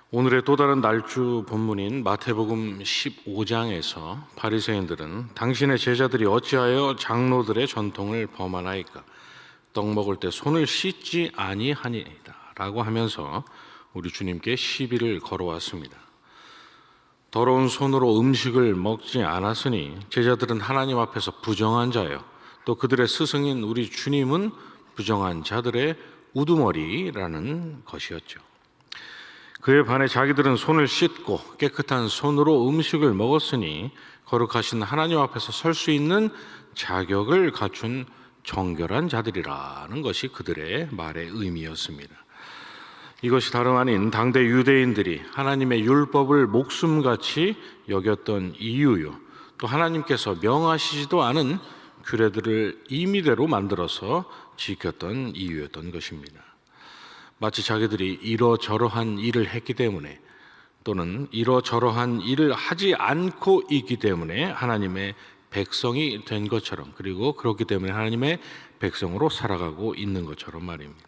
오늘의 또 다른 날주 본문인 마태복음 15장에서 바리새인들은 당신의 제자들이 어찌하여 장로들의 전통을 범하나이까 떡 먹을 때 손을 씻지 아니하니이다 라고 하면서 우리 주님께 시비를 걸어왔습니다. 더러운 손으로 음식을 먹지 않았으니 제자들은 하나님 앞에서 부정한 자요, 또 그들의 스승인 우리 주님은 부정한 자들의 우두머리라는 것이었죠. 그에 반해 자기들은 손을 씻고 깨끗한 손으로 음식을 먹었으니 거룩하신 하나님 앞에서 설 수 있는 자격을 갖춘 정결한 자들이라는 것이 그들의 말의 의미였습니다. 이것이 다름 아닌 당대 유대인들이 하나님의 율법을 목숨같이 여겼던 이유요, 또 하나님께서 명하시지도 않은 규례들을 임의대로 만들어서 지켰던 이유였던 것입니다. 마치 자기들이 이러저러한 일을 했기 때문에, 또는 이러저러한 일을 하지 않고 있기 때문에 하나님의 백성이 된 것처럼, 그리고 그렇기 때문에 하나님의 백성으로 살아가고 있는 것처럼 말입니다.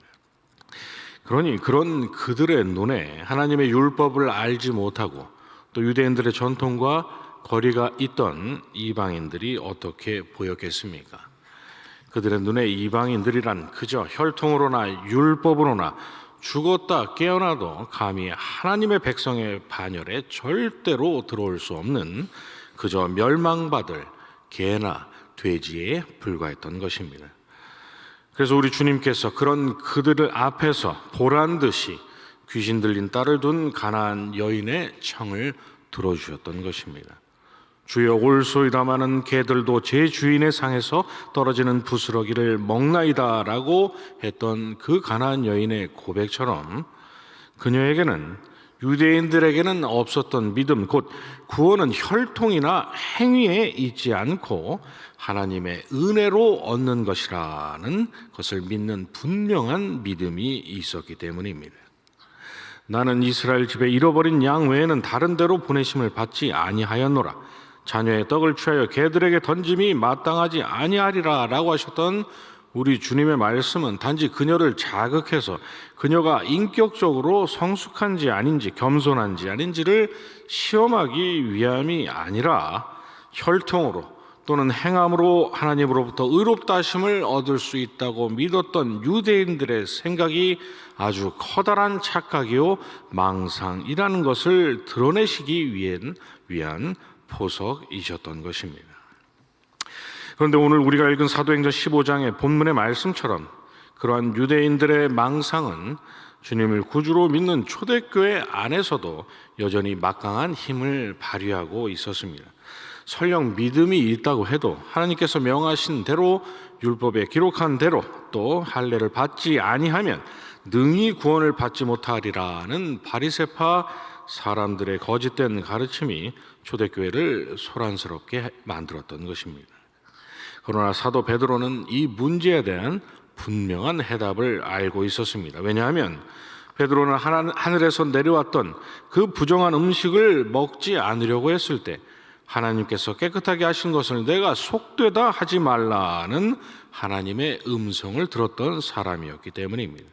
그러니 그런 그들의 눈에 하나님의 율법을 알지 못하고 또 유대인들의 전통과 거리가 있던 이방인들이 어떻게 보였겠습니까? 그들의 눈에 이방인들이란 그저 혈통으로나 율법으로나 죽었다 깨어나도 감히 하나님의 백성의 반열에 절대로 들어올 수 없는 그저 멸망받을 개나 돼지에 불과했던 것입니다. 그래서 우리 주님께서 그런 그들을 앞에서 보란듯이 귀신 들린 딸을 둔 가나안 여인의 청을 들어주셨던 것입니다. 주여, 올소이다마는 개들도 제 주인의 상에서 떨어지는 부스러기를 먹나이다 라고 했던 그 가나안 여인의 고백처럼 그녀에게는, 유대인들에게는 없었던 믿음, 곧 구원은 혈통이나 행위에 있지 않고 하나님의 은혜로 얻는 것이라는 것을 믿는 분명한 믿음이 있었기 때문입니다. 나는 이스라엘 집에 잃어버린 양 외에는 다른 데로 보내심을 받지 아니하였노라. 자녀의 떡을 취하여 개들에게 던짐이 마땅하지 아니하리라 라고 하셨던 우리 주님의 말씀은 단지 그녀를 자극해서 그녀가 인격적으로 성숙한지 아닌지, 겸손한지 아닌지를 시험하기 위함이 아니라 혈통으로 또는 행함으로 하나님으로부터 의롭다 하심을 얻을 수 있다고 믿었던 유대인들의 생각이 아주 커다란 착각이요 망상이라는 것을 드러내시기 위한 포석이셨던 것입니다. 그런데 오늘 우리가 읽은 사도행전 15장의 본문의 말씀처럼 그러한 유대인들의 망상은 주님을 구주로 믿는 초대교회 안에서도 여전히 막강한 힘을 발휘하고 있었습니다. 설령 믿음이 있다고 해도 하나님께서 명하신 대로, 율법에 기록한 대로 또 할례를 받지 아니하면 능히 구원을 받지 못하리라는 바리새파 사람들의 거짓된 가르침이 초대교회를 소란스럽게 만들었던 것입니다. 그러나 사도 베드로는 이 문제에 대한 분명한 해답을 알고 있었습니다. 왜냐하면 베드로는 하늘에서 내려왔던 그 부정한 음식을 먹지 않으려고 했을 때 하나님께서 깨끗하게 하신 것을 내가 속되다 하지 말라는 하나님의 음성을 들었던 사람이었기 때문입니다.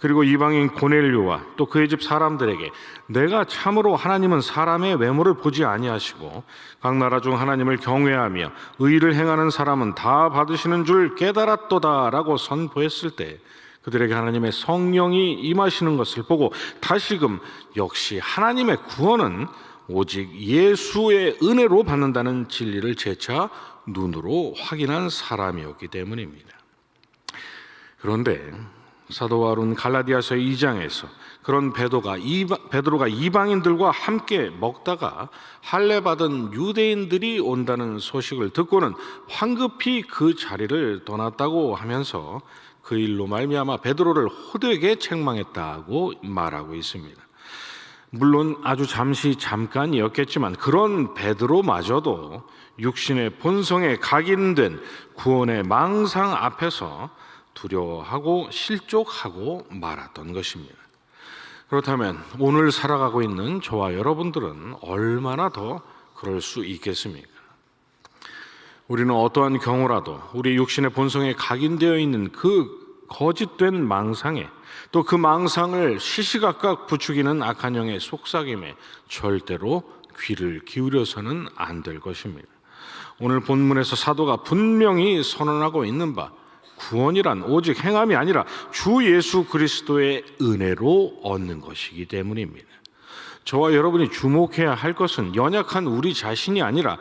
그리고 이방인 고넬료와 또 그의 집 사람들에게 내가 참으로 하나님은 사람의 외모를 보지 아니하시고 각 나라 중 하나님을 경외하며 의를 행하는 사람은 다 받으시는 줄 깨달았도다 라고 선포했을 때 그들에게 하나님의 성령이 임하시는 것을 보고 다시금 역시 하나님의 구원은 오직 예수의 은혜로 받는다는 진리를 재차 눈으로 확인한 사람이었기 때문입니다. 그런데 사도 바울은 갈라디아서 2장에서 그런 베드로가 이방인들과 함께 먹다가 할례 받은 유대인들이 온다는 소식을 듣고는 황급히 그 자리를 떠났다고 하면서 그 일로 말미암아 베드로를 호되게 책망했다고 말하고 있습니다. 물론 아주 잠깐이었겠지만 그런 베드로마저도 육신의 본성에 각인된 구원의 망상 앞에서 두려워하고 실족하고 말았던 것입니다. 그렇다면 오늘 살아가고 있는 저와 여러분들은 얼마나 더 그럴 수 있겠습니까? 우리는 어떠한 경우라도 우리 육신의 본성에 각인되어 있는 그 거짓된 망상에, 또 그 망상을 시시각각 부추기는 악한 영의 속삭임에 절대로 귀를 기울여서는 안 될 것입니다. 오늘 본문에서 사도가 분명히 선언하고 있는 바, 구원이란 오직 행함이 아니라 주 예수 그리스도의 은혜로 얻는 것이기 때문입니다. 저와 여러분이 주목해야 할 것은 연약한 우리 자신이 아니라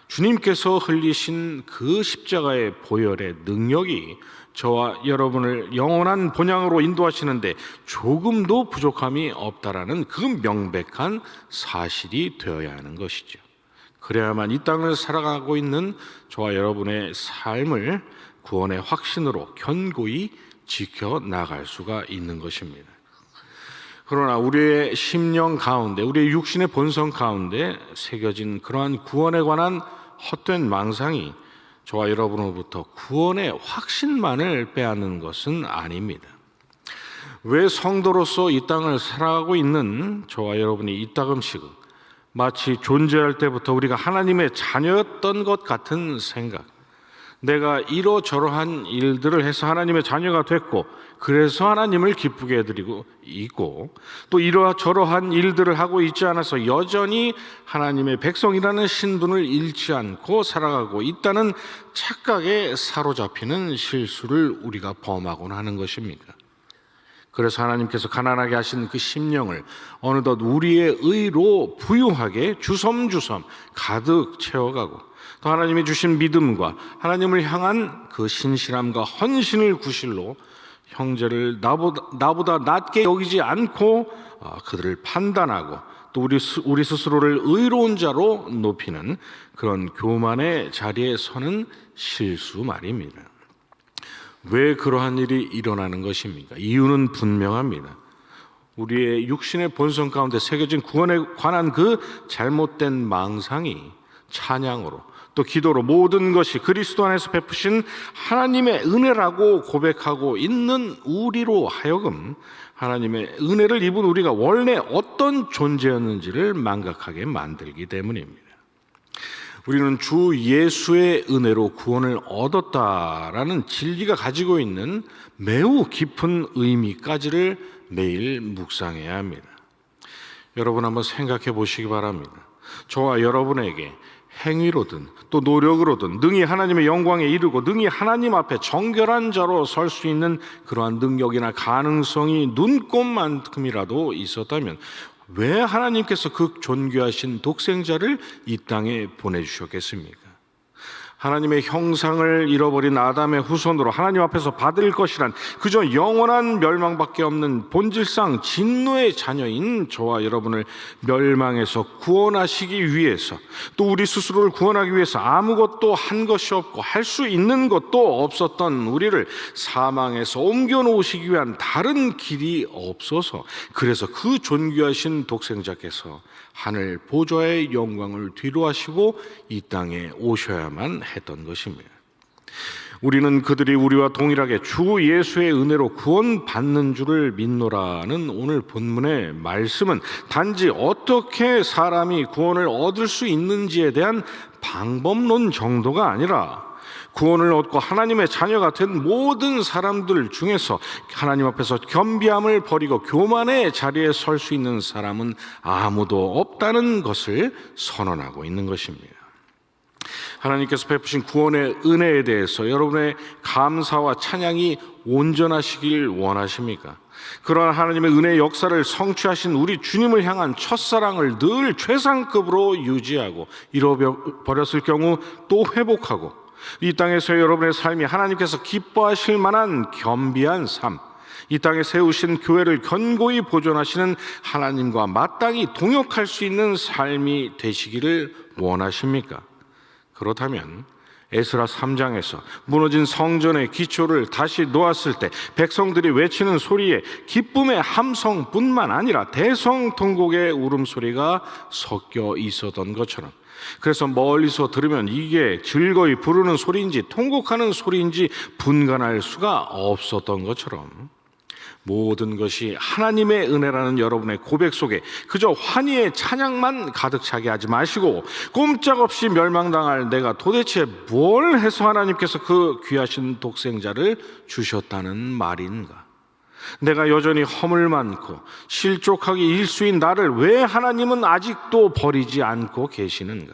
주님께서 흘리신 그 십자가의 보혈의 능력이 저와 여러분을 영원한 본향으로 인도하시는데 조금도 부족함이 없다라는 그 명백한 사실이 되어야 하는 것이죠. 그래야만 이 땅을 살아가고 있는 저와 여러분의 삶을 구원의 확신으로 견고히 지켜나갈 수가 있는 것입니다. 그러나 우리의 심령 가운데, 우리의 육신의 본성 가운데 새겨진 그러한 구원에 관한 헛된 망상이 저와 여러분으로부터 구원의 확신만을 빼앗는 것은 아닙니다. 왜 성도로서 이 땅을 살아가고 있는 저와 여러분이 이따금씩은 마치 존재할 때부터 우리가 하나님의 자녀였던 것 같은 생각, 내가 이러저러한 일들을 해서 하나님의 자녀가 됐고 그래서 하나님을 기쁘게 해드리고 있고, 또 이러저러한 일들을 하고 있지 않아서 여전히 하나님의 백성이라는 신분을 잃지 않고 살아가고 있다는 착각에 사로잡히는 실수를 우리가 범하곤 하는 것입니다. 그래서 하나님께서 가난하게 하신 그 심령을 어느덧 우리의 의로 부유하게 주섬주섬 가득 채워가고, 또 하나님이 주신 믿음과 하나님을 향한 그 신실함과 헌신을 구실로 형제를 나보다 낮게 여기지 않고 그들을 판단하고, 또 우리 스스로를 의로운 자로 높이는 그런 교만의 자리에 서는 실수 말입니다. 왜 그러한 일이 일어나는 것입니까? 이유는 분명합니다. 우리의 육신의 본성 가운데 새겨진 구원에 관한 그 잘못된 망상이 찬양으로, 또 기도로 모든 것이 그리스도 안에서 베푸신 하나님의 은혜라고 고백하고 있는 우리로 하여금 하나님의 은혜를 입은 우리가 원래 어떤 존재였는지를 망각하게 만들기 때문입니다. 우리는 주 예수의 은혜로 구원을 얻었다라는 진리가 가지고 있는 매우 깊은 의미까지를 매일 묵상해야 합니다. 여러분 한번 생각해 보시기 바랍니다. 저와 여러분에게 행위로든 또 노력으로든 능히 하나님의 영광에 이르고 능히 하나님 앞에 정결한 자로 설 수 있는 그러한 능력이나 가능성이 눈꼽만큼이라도 있었다면 왜 하나님께서 그 존귀하신 독생자를 이 땅에 보내주셨겠습니까? 하나님의 형상을 잃어버린 아담의 후손으로 하나님 앞에서 받을 것이란 그저 영원한 멸망밖에 없는 본질상 진노의 자녀인 저와 여러분을 멸망에서 구원하시기 위해서, 또 우리 스스로를 구원하기 위해서 아무것도 한 것이 없고 할 수 있는 것도 없었던 우리를 사망에서 옮겨놓으시기 위한 다른 길이 없어서, 그래서 그 존귀하신 독생자께서 하늘 보좌의 영광을 뒤로하시고 이 땅에 오셔야만 했던 것입니다. 우리는 그들이 우리와 동일하게 주 예수의 은혜로 구원받는 줄을 믿노라는 오늘 본문의 말씀은 단지 어떻게 사람이 구원을 얻을 수 있는지에 대한 방법론 정도가 아니라 구원을 얻고 하나님의 자녀가 된 모든 사람들 중에서 하나님 앞에서 겸비함을 버리고 교만의 자리에 설 수 있는 사람은 아무도 없다는 것을 선언하고 있는 것입니다. 하나님께서 베푸신 구원의 은혜에 대해서 여러분의 감사와 찬양이 온전하시길 원하십니까? 그러나 하나님의 은혜의 역사를 성취하신 우리 주님을 향한 첫사랑을 늘 최상급으로 유지하고 잃어버렸을 경우 또 회복하고, 이 땅에서 여러분의 삶이 하나님께서 기뻐하실 만한 겸비한 삶, 이 땅에 세우신 교회를 견고히 보존하시는 하나님과 마땅히 동역할 수 있는 삶이 되시기를 원하십니까? 그렇다면 에스라 3장에서 무너진 성전의 기초를 다시 놓았을 때 백성들이 외치는 소리에 기쁨의 함성뿐만 아니라 대성통곡의 울음소리가 섞여 있었던 것처럼, 그래서 멀리서 들으면 이게 즐거이 부르는 소리인지 통곡하는 소리인지 분간할 수가 없었던 것처럼, 모든 것이 하나님의 은혜라는 여러분의 고백 속에 그저 환희의 찬양만 가득 차게 하지 마시고, 꼼짝없이 멸망당할 내가 도대체 뭘 해서 하나님께서 그 귀하신 독생자를 주셨다는 말인가? 내가 여전히 허물 많고 실족하기 일수인 나를 왜 하나님은 아직도 버리지 않고 계시는가?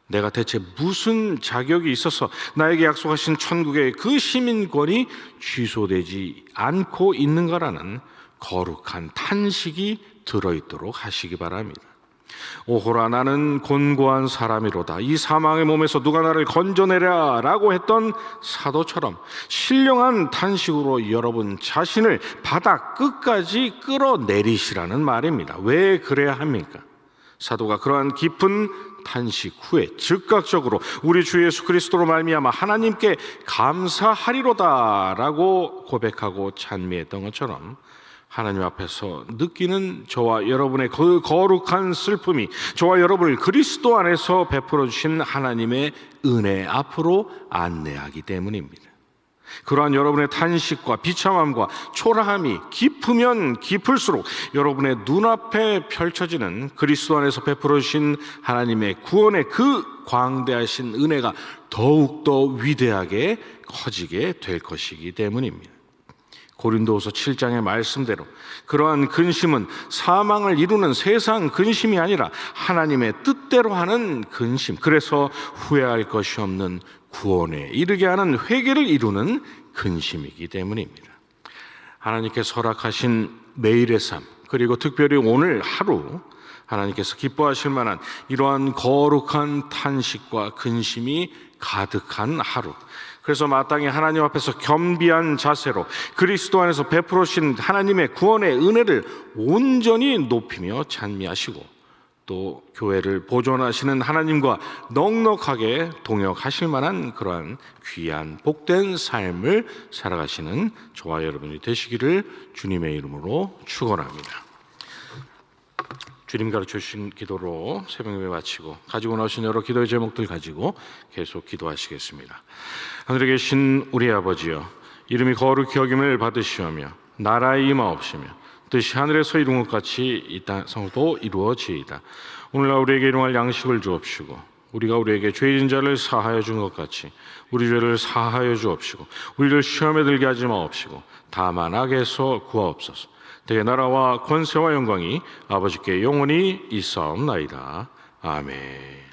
내가 대체 무슨 자격이 있어서 나에게 약속하신 천국의 그 시민권이 취소되지 않고 있는가라는 거룩한 탄식이 들어있도록 하시기 바랍니다. 오호라, 나는 곤고한 사람이로다. 이 사망의 몸에서 누가 나를 건져내랴 라고 했던 사도처럼 신령한 탄식으로 여러분 자신을 바닥 끝까지 끌어내리시라는 말입니다. 왜 그래야 합니까? 사도가 그러한 깊은 탄식 후에 즉각적으로 우리 주 예수 그리스도로 말미암아 하나님께 감사하리로다라고 고백하고 찬미했던 것처럼, 하나님 앞에서 느끼는 저와 여러분의 그 거룩한 슬픔이 저와 여러분을 그리스도 안에서 베풀어 주신 하나님의 은혜 앞으로 안내하기 때문입니다. 그러한 여러분의 탄식과 비참함과 초라함이 깊으면 깊을수록 여러분의 눈앞에 펼쳐지는 그리스도 안에서 베풀어 주신 하나님의 구원의 그 광대하신 은혜가 더욱더 위대하게 커지게 될 것이기 때문입니다. 고린도후서 7장의 말씀대로 그러한 근심은 사망을 이루는 세상 근심이 아니라 하나님의 뜻대로 하는 근심, 그래서 후회할 것이 없는 구원에 이르게 하는 회개를 이루는 근심이기 때문입니다. 하나님께서 허락하신 매일의 삶, 그리고 특별히 오늘 하루 하나님께서 기뻐하실 만한 이러한 거룩한 탄식과 근심이 가득한 하루, 그래서 마땅히 하나님 앞에서 겸비한 자세로 그리스도 안에서 베풀어 주신 하나님의 구원의 은혜를 온전히 높이며 찬미하시고, 또 교회를 보존하시는 하나님과 넉넉하게 동역하실 만한 그러한 귀한 복된 삶을 살아가시는 저와 여러분이 되시기를 주님의 이름으로 축원합니다. 주님 가르쳐 주신 기도로 새벽 예배 마치고 가지고 나오신 여러 기도의 제목들 가지고 계속 기도하시겠습니다. 하늘에 계신 우리 아버지여, 이름이 거룩히 여김을 받으시오며 나라의 임하옵시며 뜻이 하늘에서 이룬 것 같이 이 땅에서도 이루어지이다. 오늘날 우리에게 일용할 양식을 주옵시고, 우리가 우리에게 죄진 자를 사하여 준 것 같이 우리 죄를 사하여 주옵시고, 우리를 시험에 들게 하지 마옵시고 다만 악에서 구하옵소서. 대개 나라와 권세와 영광이 아버지께 영원히 있사옵나이다. 아멘.